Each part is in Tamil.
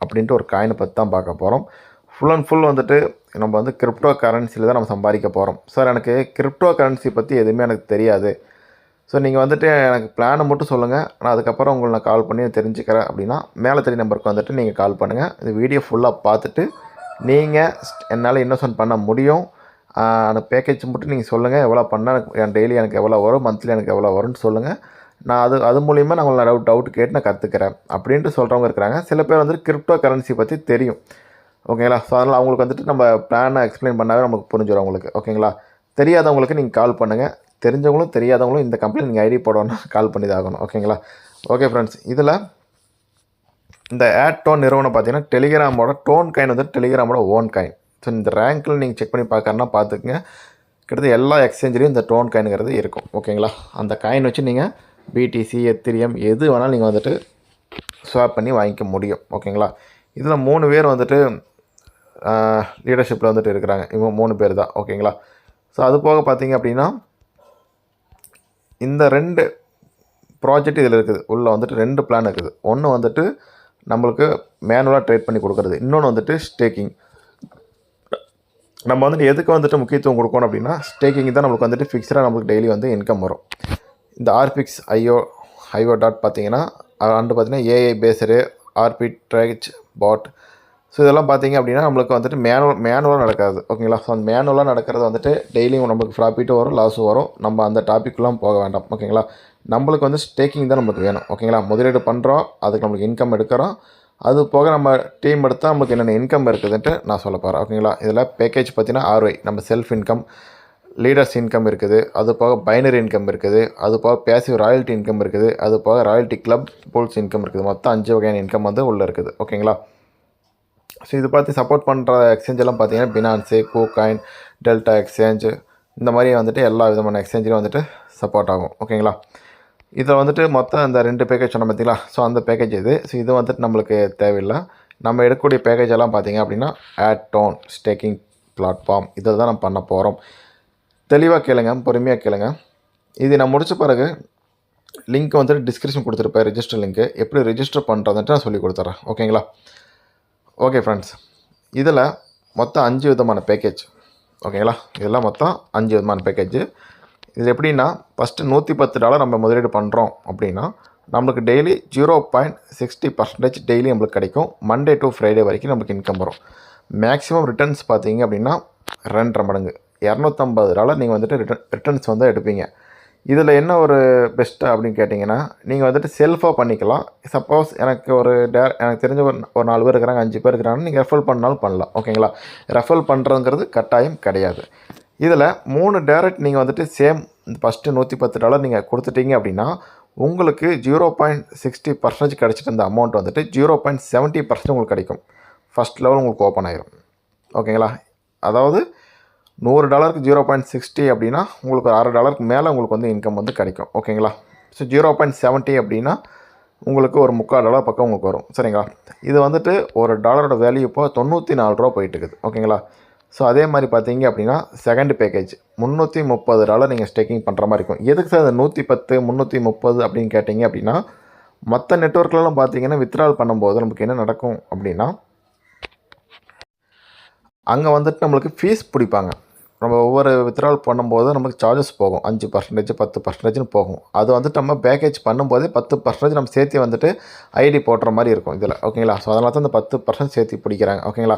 அப்படின்ட்டு ஒரு காயினை பற்றி தான் பார்க்க போகிறோம். ஃபுல் அண்ட் ஃபுல் வந்துட்டு நம்ம வந்து கிரிப்டோ கரன்சியில் தான் நம்ம சம்பாதிக்க போகிறோம். சார் எனக்கு கிரிப்டோ கரன்சி பற்றி எதுவுமே எனக்கு தெரியாது, ஸோ நீங்கள் வந்துட்டு எனக்கு பிளானை மட்டும் சொல்லுங்கள், நான் அதுக்கப்புறம் உங்களை நான் கால் பண்ணி தெரிஞ்சுக்கிறேன் அப்படின்னா மேலே தெரிய நம்பருக்கு வந்துட்டு நீங்கள் கால் பண்ணுங்கள். இந்த வீடியோ ஃபுல்லாக பார்த்துட்டு நீங்கள் என்னால் இன்வெஸ்ட்மெண்ட் பண்ண முடியும், அந்த பேக்கேஜ் மட்டும் நீங்கள் சொல்லுங்கள், எவ்வளோ பண்ணால் எனக்கு டெய்லி எனக்கு எவ்வளோ வரும், மந்த்லி எனக்கு எவ்வளோ வரும்னு சொல்லுங்கள். நான் அது மூலிமா நான் உங்களை டவுட் கேட்டு நான் கற்றுக்கிறேன் அப்படின்ட்டு சொல்கிறவங்க இருக்கிறாங்க. சில பேர் வந்துட்டு கிரிப்டோ கரன்சி பற்றி தெரியும், ஓகேங்களா. ஸோ அதனால் அவங்களுக்கு வந்துட்டு நம்ம பிளானை எக்ஸ்பிளைன் பண்ணாவே நமக்கு புரிஞ்சிடும் அவங்களுக்கு, ஓகேங்களா. தெரியாதவங்களுக்கு நீங்கள் கால் பண்ணுங்கள், தெரிஞ்சவங்களும் தெரியாதவங்களும் இந்த கம்பெனி நீங்கள் ஐடி போடணும்னா கால் பண்ணி தான் ஆகணும், ஓகேங்களா. ஓகே ஃப்ரெண்ட்ஸ், இதில் இந்த ஆட் டோன் நிறுவனம் பார்த்தீங்கன்னா டெலிகிராமோட டோன் காயின் வந்துட்டு டெலிகிராமோட ஓன் காயின். ஸோ இந்த ரேங்கில் நீங்கள் செக் பண்ணி பார்க்கறனா பார்த்துக்குங்க. கிட்டத்தட்ட எல்லா எக்ஸ்சேஞ்சிலையும் இந்த டோன் காயினுங்கிறது இருக்கும், ஓகேங்களா. அந்த காயின் வச்சு நீங்கள் பிடிசி, எத்திரியம் எது வேணாலும் நீங்கள் வந்துட்டு ஸ்வாப் பண்ணி வாங்கிக்க முடியும், ஓகேங்களா. இதில் 3 பேர் வந்துட்டு லீடர்ஷிப்பில் வந்துட்டு இருக்கிறாங்க. இவங்க 3 பேர் தான், ஓகேங்களா. ஸோ அது போக பார்த்தீங்க அப்படின்னா இந்த 2 ப்ராஜெக்ட் இதில் இருக்குது. உள்ளே வந்துட்டு 2 பிளான் இருக்குது. ஒன்று வந்துட்டு நம்மளுக்கு மேனுவலாக ட்ரேட் பண்ணி கொடுக்குறது, இன்னொன்று வந்துட்டு ஸ்டேக்கிங். நம்ம வந்துட்டு எதுக்கு வந்துட்டு முக்கியத்துவம் கொடுக்கணும் அப்படின்னா ஸ்டேக்கிங் தான் நம்மளுக்கு வந்துட்டு ஃபிக்ஸடாக நம்மளுக்கு டெய்லி வந்து இன்கம் வரும். இந்த ஆர்பிக்ஸ் ஐஓ டாட் பார்த்தீங்கன்னா பார்த்தீங்கன்னா ஏஐ பேஸரு, ஆர்பி ட்ரேச் பாட். ஸோ இதெல்லாம் பார்த்தீங்க அப்படின்னா நம்மளுக்கு வந்துட்டு மேனுவலாக நடக்காது, ஓகேங்களா. ஸோ அந்த மேனுவலாக நடக்கிறது வந்துட்டு டெய்லியும் நம்மளுக்கு ப்ராஃபிட்டும் வரும், லாஸும் வரும். நம்ம அந்த டாப்பிக்லாம் போக வேண்டாம், ஓகேங்களா. நம்மளுக்கு வந்து ஸ்டேக்கிங் தான் நம்மளுக்கு வேணும், ஓகேங்களா. முதலீடு பண்ணுறோம், அதுக்கு நம்மளுக்கு இன்கம் எடுக்கிறோம். அது போக நம்ம டீம் எடுத்தால் நம்மளுக்கு என்னென்ன இன்கம் இருக்குதுன்ட்டு நான் சொல்ல போகிறேன், ஓகேங்களா. இதில் பேக்கேஜ் பார்த்தீங்கன்னா ROI நம்ம செல்ஃப் இன்கம், லீடர்ஸ் இன்கம் இருக்குது, அது போக பைனரி இன்கம் இருக்குது, அது போக பேசிவ் ராயல்ட்டி இன்கம் இருக்குது, அது போக ராயல்ட்டி கிளப் போல்ஸ் இன்கம் இருக்குது. மொத்தம் 5 வகையான இன்கம் வந்து உள்ளே இருக்குது, ஓகேங்களா. ஸோ இது பார்த்து சப்போர்ட் பண்ணுற எக்ஸ்சேஞ்செல்லாம் பார்த்தீங்கன்னா பினான்ஸு, KuCoin, டெல்டா எக்ஸ்சேஞ்சு, இந்த மாதிரி வந்துட்டு எல்லா விதமான எக்ஸ்சேஞ்சிலும் வந்துட்டு சப்போர்ட் ஆகும், ஓகேங்களா. இதில் வந்துட்டு மொத்தம் இந்த 2 பேக்கேஜ் சொன்ன பார்த்தீங்களா. ஸோ அந்த பேக்கேஜ் இது. ஸோ இது வந்துட்டு நம்மளுக்கு தேவையில்லை. நம்ம எடுக்கக்கூடிய பேக்கேஜ் எல்லாம் பார்த்தீங்க அப்படின்னா ஆட் டோன் ஸ்டேக்கிங் பிளாட்ஃபார்ம், இதில் தான் நம்ம பண்ண போகிறோம். தெளிவாக கேளுங்க, பொறுமையாக கேளுங்க. இது நான் முடித்த பிறகு லிங்க் வந்துட்டு டிஸ்கிரிப்ஷன் கொடுத்துருப்பேன், ரிஜிஸ்டர் லிங்க்கு. எப்படி ரிஜிஸ்டர் பண்ணுறதுன்ட்டு நான் சொல்லி கொடுத்துட்றேன், ஓகேங்களா. ஓகே ஃப்ரெண்ட்ஸ், இதில் மொத்தம் 5 விதமான பேக்கேஜ், ஓகேங்களா. இதெல்லாம் மொத்தம் 5 விதமான பேக்கேஜ். இது எப்படின்னா ஃபஸ்ட்டு $110 நம்ம முதலீடு பண்ணுறோம் அப்படின்னா நம்மளுக்கு டெய்லி 0.60% டெய்லி நம்மளுக்கு கிடைக்கும். மண்டே டு ஃப்ரைடே வரைக்கும் நம்மளுக்கு இன்கம் வரும். மேக்ஸிமம் ரிட்டர்ன்ஸ் பார்த்தீங்க அப்படின்னா 2.5 மடங்கு $250 நீங்கள் வந்துட்டு ரிட்டர்ன்ஸ் வந்து எடுப்பீங்க. இதில் என்ன ஒரு பெஸ்ட்டு அப்படின்னு கேட்டிங்கன்னா நீங்கள் வந்துட்டு செல்ஃபாக பண்ணிக்கலாம். சப்போஸ் எனக்கு எனக்கு தெரிஞ்ச ஒரு 4 பேர் இருக்கிறாங்க, 5 பேர் இருக்கிறாங்கன்னா நீங்கள் ரெஃபர் பண்ணாலும் பண்ணலாம், ஓகேங்களா. ரெஃபர் பண்ணுறதுங்கிறது கட்டாயம் கிடையாது. இதில் 3 டேரக்ட் நீங்கள் வந்துட்டு சேம் ஃபஸ்ட்டு $110 நீங்கள் கொடுத்துட்டீங்க அப்படின்னா உங்களுக்கு 0.60% கிடச்சிட்டு இந்த அமௌண்ட் வந்துட்டு 0.70% உங்களுக்கு கிடைக்கும். ஃபஸ்ட் லெவல் உங்களுக்கு ஓப்பன் ஆகிரும், ஓகேங்களா. அதாவது $100க்கு 0.60 அப்படின்னா உங்களுக்கு ஒரு $6 மேலே உங்களுக்கு வந்து இன்கம் வந்து கிடைக்கும், ஓகேங்களா. ஸோ 0.70 அப்படின்னா உங்களுக்கு ஒரு $3/4 பக்கம் உங்களுக்கு வரும், சரிங்களா. இது வந்துட்டு ஒரு டாலரோட வேல்யூ இப்போ $94 போயிட்டு இருக்குது, ஓகேங்களா. ஸோ அதே மாதிரி பார்த்தீங்க அப்படின்னா செகண்ட் பேக்கேஜ் $330 நீங்கள் ஸ்டேக்கிங் பண்ணுற மாதிரி இருக்கும். எதுக்கு சார் 110 330 அப்படின்னு கேட்டிங்க அப்படின்னா மற்ற நெட்வொர்க்லலாம் பார்த்தீங்கன்னா வித்ட்ரால் பண்ணும்போது நமக்கு என்ன நடக்கும் அப்படின்னா அங்கே வந்துட்டு நம்மளுக்கு ஃபீஸ் பிடிப்பாங்க. நம்ம ஒவ்வொரு வித்ட்ரால் பண்ணும்போது நமக்கு சார்ஜஸ் போகும், 5% 10%ன்னு போகும். அது வந்துட்டு நம்ம பேக்கேஜ் பண்ணும்போதே 10% நம்ம சேர்த்து வந்துட்டு ஐடி போடுற மாதிரி இருக்கும் இதில், ஓகேங்களா. ஸோ அதனால தான் இந்த 10% சேர்த்து பிடிக்கிறாங்க, ஓகேங்களா.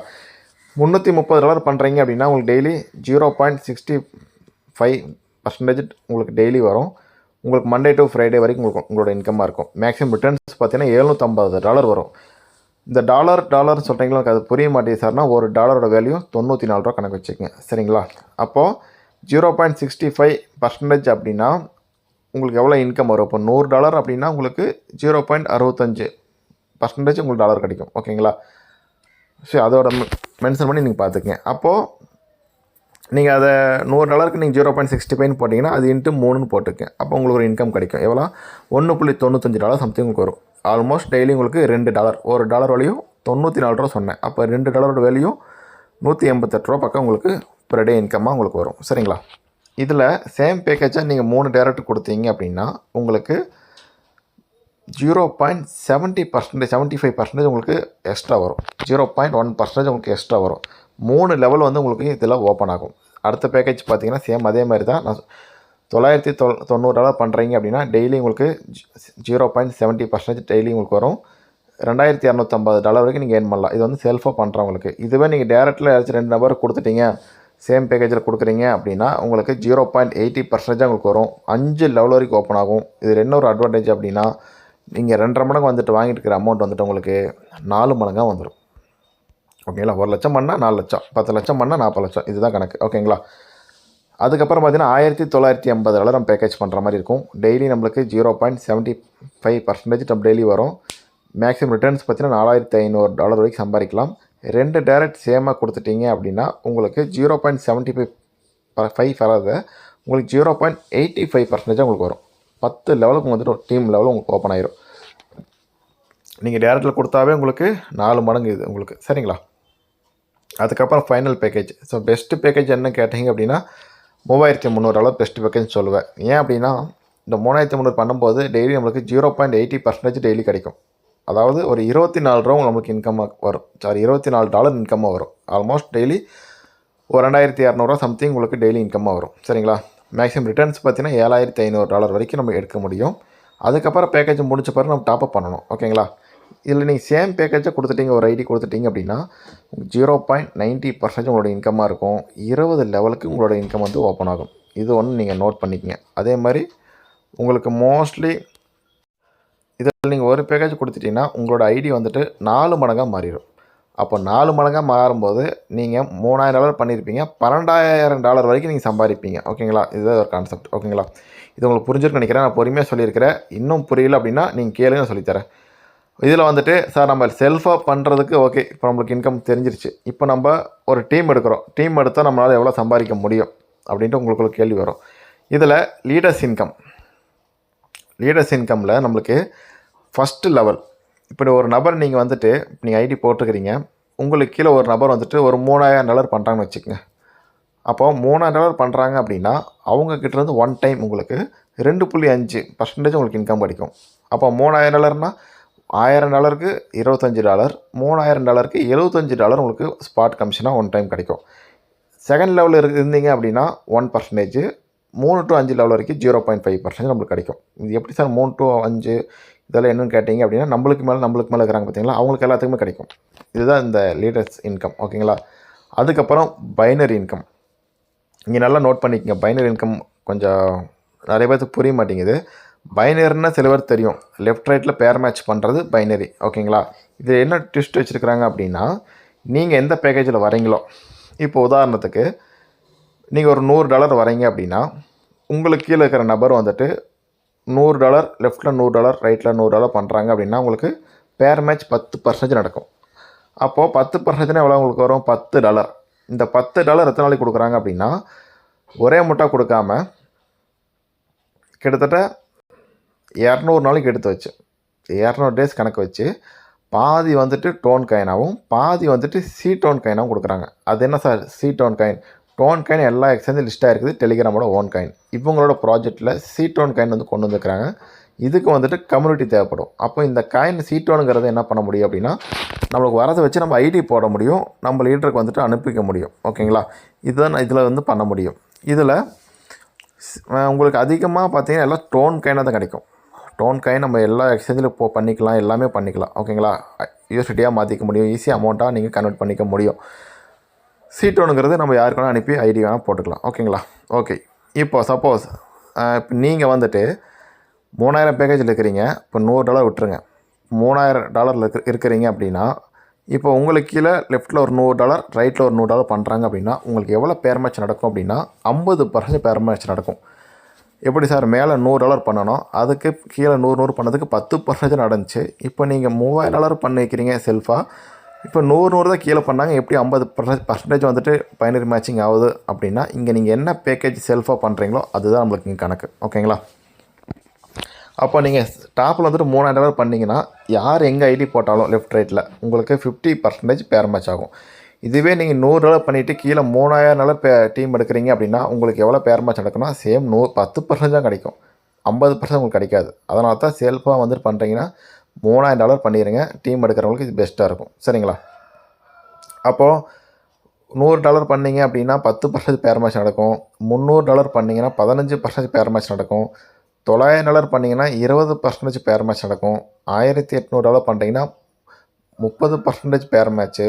$330 பண்ணுறீங்க அப்படின்னா உங்களுக்கு டெய்லி 0.65% உங்களுக்கு டெய்லி வரும். உங்களுக்கு மண்டே டு ஃப்ரைடே வரைக்கும் உங்களோட இன்கம்மாக இருக்கும். மேக்ஸிமம் ரிட்டர்ன்ஸ் பார்த்தீங்கன்னா $750 வரும். இந்த டாலர்னு சொல்கிறீங்களா, எனக்கு அது புரிய மாட்டேங்குது சார்னா ஒரு டாலரோட வேல்யூ $94 கணக்கு வச்சுக்கோங்க, சரிங்களா. அப்போது 0.65% அப்படின்னா உங்களுக்கு எவ்வளோ இன்கம் வரும். இப்போ $100 அப்படின்னா உங்களுக்கு 0.65% உங்களுக்கு டாலர் கிடைக்கும், ஓகேங்களா. ஸோ அதோட மென்ஷன் பண்ணி நீங்கள் பார்த்துக்கங்க. அப்போது நீங்கள் அதை $100க்கு நீங்கள் 0.65 போட்டிங்கன்னா அது இன்ட்டு 3ன்னு போட்டுக்கங்க. அப்போ உங்களுக்கு ஒரு இன்கம் கிடைக்கும். எவ்வளோ $1.95 சம்திங் உங்களுக்கு வரும். ஆல்மோஸ்ட் டெய்லி உங்களுக்கு $2 ஒரு டாலர் வேல்யூ $94 சொன்னேன். அப்போ $2 வேல்யூ $188 பக்கம் உங்களுக்கு பெர் டே இன்கம்மாக உங்களுக்கு வரும், சரிங்களா. இதில் சேம் பேக்கேஜாக நீங்கள் 3 டேரக்ட் கொடுத்தீங்க அப்படின்னா உங்களுக்கு 0.70% 75% உங்களுக்கு எக்ஸ்ட்ரா வரும். 0.1% உங்களுக்கு எக்ஸ்ட்ரா வரும். 3 லெவல் வந்து உங்களுக்கு இதில் ஓப்பன் ஆகும். அடுத்த பேக்கேஜ் பார்த்தீங்கன்னா சேம் அதே மாதிரி தான். நான் $990 பண்ணுறீங்க அப்படின்னா டெய்லி உங்களுக்கு 0.70% டெய்லி உங்களுக்கு வரும். $2250 வரைக்கும் நீங்கள் ஏர்ன் பண்ணலாம். இது வந்து செல்ஃபாக பண்ணுறவங்களுக்கு. இதுவே நீங்கள் டேரெக்டில் ஏதாச்சும் 2 நபர் கொடுத்துட்டீங்க, சேம் பேக்கேஜில் கொடுக்குறீங்க அப்படின்னா உங்களுக்கு 0.80% உங்களுக்கு வரும். 5 லெவல் வரைக்கும் ஓப்பன் ஆகும். இதில் என்ன ஒரு அட்வான்டேஜ் அப்படின்னா நீங்கள் 2.5 மடங்கு வந்துட்டு வாங்கிட்டு இருக்கிற அமௌண்ட் வந்துட்டு உங்களுக்கு 4 மடங்காக வந்துடும். ஓகேங்களா? 1 லட்சம் பண்ணால் 4 லட்சம், 10 லட்சம் பண்ணால் 40 லட்சம், இதுதான் கணக்கு. ஓகேங்களா? அதுக்கப்புறம் பார்த்தீங்கன்னா $1950 நம்ம பேக்கேஜ் பண்ணுற மாதிரி இருக்கும். டெய்லி நம்மளுக்கு 0.75% நம்ம டெய்லி வரும். மேக்ஸிமம் ரிட்டர்ன்ஸ் பார்த்தீங்கன்னா $4500 வரைக்கும் சம்பாதிக்கலாம். 2 டேரக்ட் சேமாக கொடுத்துட்டீங்க அப்படின்னா உங்களுக்கு 0.75 வராது, உங்களுக்கு 0.85% உங்களுக்கு வரும். 10 லெவலுக்கு வந்துட்டு ஒரு டீம் லெவலில் உங்களுக்கு ஓப்பன் ஆயிரும். நீங்கள் டேரக்டில் கொடுத்தாவே உங்களுக்கு 4 மடங்கு இது உங்களுக்கு. சரிங்களா? அதுக்கப்புறம் final package. So best package என்ன கேட்டிங்க அப்படின்னா $3300 பெஸ்ட் பேக்கேஜ் சொல்லுவேன். ஏன் அப்படின்னா இந்த 3300 பண்ணும்போது டெய்லி நம்மளுக்கு 0.80% டெய்லி கிடைக்கும். அதாவது ஒரு $24 நம்மளுக்கு இன்கம்மாக வரும். $24 இன்கம்மாக வரும். ஆல்மோஸ்ட் டெய்லி ஒரு $2200 சம்திங் உங்களுக்கு டெய்லி இன்கம்மாக வரும். சரிங்களா? மேக்ஸிமம் ரிட்டர்ன்ஸ் பார்த்தீங்கன்னா $7500 வரைக்கும் நம்ம எடுக்க முடியும். அதுக்கப்புறம் பேக்கேஜ் முடிச்ச பிறகு நம்ம டாப்அப் பண்ணணும். ஓகேங்களா? இதில் நீங்கள் சேம் பேக்கேஜை கொடுத்துட்டீங்க, ஒரு ஐடி கொடுத்துட்டீங்க அப்படின்னா 0.90% உங்களோட இன்கம்மாக இருக்கும். 20 லெவலுக்கு உங்களோட இன்கம் வந்து ஓப்பன் ஆகும். இது ஒன்று நீங்கள் நோட் பண்ணிக்கங்க. அதே மாதிரி உங்களுக்கு மோஸ்ட்லி இதில் நீங்கள் ஒரு பேக்கேஜ் கொடுத்துட்டிங்கன்னா உங்களோட ஐடி வந்துட்டு 4 மடங்காக மாறிடும். அப்போ 4 மடங்காக மாறும்போது நீங்கள் $3000 பண்ணியிருப்பீங்க, $12000 வரைக்கும் நீங்கள் சம்பாதிப்பீங்க. ஓகேங்களா? இதுதான் ஒரு கான்செப்ட். ஓகேங்களா? இது உங்களுக்கு புரிஞ்சிருக்குன்னு நினைக்கிறேன். நான் பொறுமையாக சொல்லியிருக்கிறேன். இன்னும் புரியல அப்படின்னா நீங்கள் கேளுங்க, சொல்லித்தரேன். இதில் வந்துட்டு சார் நம்ம செல்ஃபாக பண்ணுறதுக்கு ஓகே, இப்போ நம்மளுக்கு இன்கம் தெரிஞ்சிருச்சு. இப்போ நம்ம ஒரு டீம் எடுக்கிறோம். டீம் எடுத்தால் நம்மளால் எவ்வளோ சம்பாதிக்க முடியும் அப்படின்ட்டு உங்களுக்கு கேள்வி வரும். இதில் லீடர்ஸ் இன்கமில் நம்மளுக்கு ஃபஸ்ட்டு லெவல், இப்படி ஒரு நபர் நீங்கள் வந்துட்டு நீங்கள் ஐடி போட்டுக்கிறீங்க, உங்களுக்கு கீழே ஒரு நபர் வந்துட்டு ஒரு $3000 பண்ணுறாங்கன்னு வச்சுக்கோங்க. அப்போ $3000 பண்ணுறாங்க அப்படின்னா அவங்கக்கிட்டேருந்து ஒன் டைம் உங்களுக்கு 2.5% உங்களுக்கு இன்கம் கிடைக்கும். அப்போ $3000னா $1000க்கு $25, $3000க்கு $75 உங்களுக்கு ஸ்பாட் கமிஷனாக ஒன் டைம் கிடைக்கும். செகண்ட் லெவலில் இருந்தீங்க அப்படின்னா 1%, 3 to 5 லெவல் வரைக்கும் 0.5% நம்மளுக்கு கிடைக்கும். இது எப்படி சார் 3 to 5 இதெல்லாம் என்னென்னு கேட்டிங்க அப்படின்னா நம்மளுக்கு மேலே இருக்கிறாங்க பார்த்தீங்களா, அவங்களுக்கு எல்லாத்துக்குமே கிடைக்கும். இதுதான் இந்த லீடர்ஸ் இன்கம். ஓகேங்களா? அதுக்கப்புறம் பைனரி இன்கம். இங்கே நல்லா நோட் பண்ணிக்கங்க. பைனரி இன்கம் கொஞ்சம் நிறைய பேருக்கு புரிய மாட்டேங்குது. பைனரின்னா சில பேர் தெரியும், லெஃப்ட் ரைட்டில் பேர் மேட்ச் பண்ணுறது பைனரி. ஓகேங்களா? இது என்ன ட்விஸ்ட் வச்சுருக்குறாங்க அப்படின்னா நீங்கள் எந்த பேக்கேஜில் வரீங்களோ, இப்போ உதாரணத்துக்கு நீங்கள் ஒரு $100 வரீங்க அப்படின்னா உங்களுக்கு கீழே இருக்கிற நபர் வந்துட்டு $100 லெஃப்ட்டில் $100 ரைட்டில் $100 பண்ணுறாங்க அப்படின்னா உங்களுக்கு பேர் மேட்ச் 10% நடக்கும். அப்போது 10% எவ்வளோ உங்களுக்கு வரும்? $10. இந்த $10 எத்தனை நாளைக்கு கொடுக்குறாங்க அப்படின்னா ஒரே முட்டா கொடுக்காம கிட்டத்தட்ட 200 நாளைக்கு எடுத்து வச்சு 200 டேஸ் கணக்கு வச்சு பாதி வந்துட்டு டோன் காயினாகவும் பாதி வந்துட்டு சி டோன் காயினாகவும் கொடுக்குறாங்க. அது என்ன சார் சி டோன் காயின்? டோன் காயின் எல்லா எக்ஸ்சேஞ்சும் லிஸ்ட்டாக இருக்குது, டெலிகிராமோட ஓன் காயின். இவங்களோட ப்ராஜெக்ட்டில் சி டோன் காயின் வந்து கொண்டு வந்துருக்கிறாங்க. இதுக்கு வந்துட்டு கம்யூனிட்டி தேவைப்படும். அப்போ இந்த காயின் சி டோனுங்கிறத என்ன பண்ண முடியும் அப்படின்னா நம்மளுக்கு வரதை வச்சு நம்ம ஐடி போட முடியும், நம்ம லீடருக்கு வந்துட்டு அனுப்பிக்க முடியும். ஓகேங்களா? இதுதான் இதில் வந்து பண்ண முடியும். இதில் உங்களுக்கு அதிகமாக பார்த்தீங்கன்னா எல்லாம் டோன் காயினாக தான் கிடைக்கும். டோன் காயின் நம்ம எல்லா எக்ஸ்சேஞ்சில் பண்ணிக்கலாம், எல்லாமே பண்ணிக்கலாம். ஓகேங்களா? யூஎஸ்டியாக மாற்றிக்க முடியும், ஈஸியாக அமௌண்ட்டாக நீங்கள் கன்வெர்ட் பண்ணிக்க முடியும். சீட்டோனுங்கிறது நம்ம யாருக்கு வேணால் அனுப்பி ஐடி வேணால் போட்டுக்கலாம். ஓகேங்களா? ஓகே. இப்போ சப்போஸ் இப்போ நீங்கள் வந்துட்டு 3000 பேக்கேஜில் இருக்கிறீங்க, இப்போ $100 விட்டுருங்க, $3000 இருக்கிறீங்க அப்படின்னா இப்போ உங்களுக்கு கீழே லெஃப்ட்டில் ஒரு $100 ரைட்டில் ஒரு $100 பண்ணுறாங்க அப்படின்னா உங்களுக்கு எவ்வளோ பேர் மேட்ச் நடக்கும் அப்படின்னா 50% பேர் மேட்ச் நடக்கும். எப்படி சார் மேலே $100 பண்ணணும், அதுக்கு கீழே 100 பண்ணதுக்கு 10% நடந்துச்சு. இப்போ நீங்கள் $3000 பண்ண வைக்கிறீங்க செல்ஃபாக, இப்போ 100 தான் கீழே பண்ணாங்க, எப்படி 50% வந்துட்டு பைனரி மேட்சிங் ஆகுது அப்படின்னா இங்கே நீங்கள் என்ன பேக்கேஜ் செல்ஃபாக பண்ணுறீங்களோ அதுதான் நம்மளுக்கு இங்கே கணக்கு. ஓகேங்களா? அப்போ நீங்கள் டாப்பில் வந்துட்டு $3000 பண்ணிங்கன்னா யார் எங்கே ஐடி போட்டாலும் லெஃப்ட் ரைட்டில் உங்களுக்கு 50% பேர் மேட்ச் ஆகும். இதுவே நீங்கள் $100 பண்ணிவிட்டு கீழே $3000 டீம் எடுக்கிறீங்க அப்படின்னா உங்களுக்கு எவ்வளோ பேர் மேட்ச் நடக்குன்னா சேம் 10% தான் கிடைக்கும். 50% உங்களுக்கு கிடைக்காது. அதனால தான் செல்ஃபாக வந்துட்டு பண்ணுறீங்கன்னா $3000 பண்ணிடுங்க. டீம் எடுக்கிறவங்களுக்கு இது பெஸ்ட்டாக இருக்கும். சரிங்களா? அப்போது $100 பண்ணீங்க அப்படின்னா 10% பேர் மேட்ச் நடக்கும். $300 பண்ணீங்கன்னா 15% பேர் மேட்ச் நடக்கும். $900 பண்ணீங்கன்னா 20% பேர் மேட்ச் நடக்கும். $1800 பண்ணுறீங்கன்னா 30% பேர் மேட்ச்சு.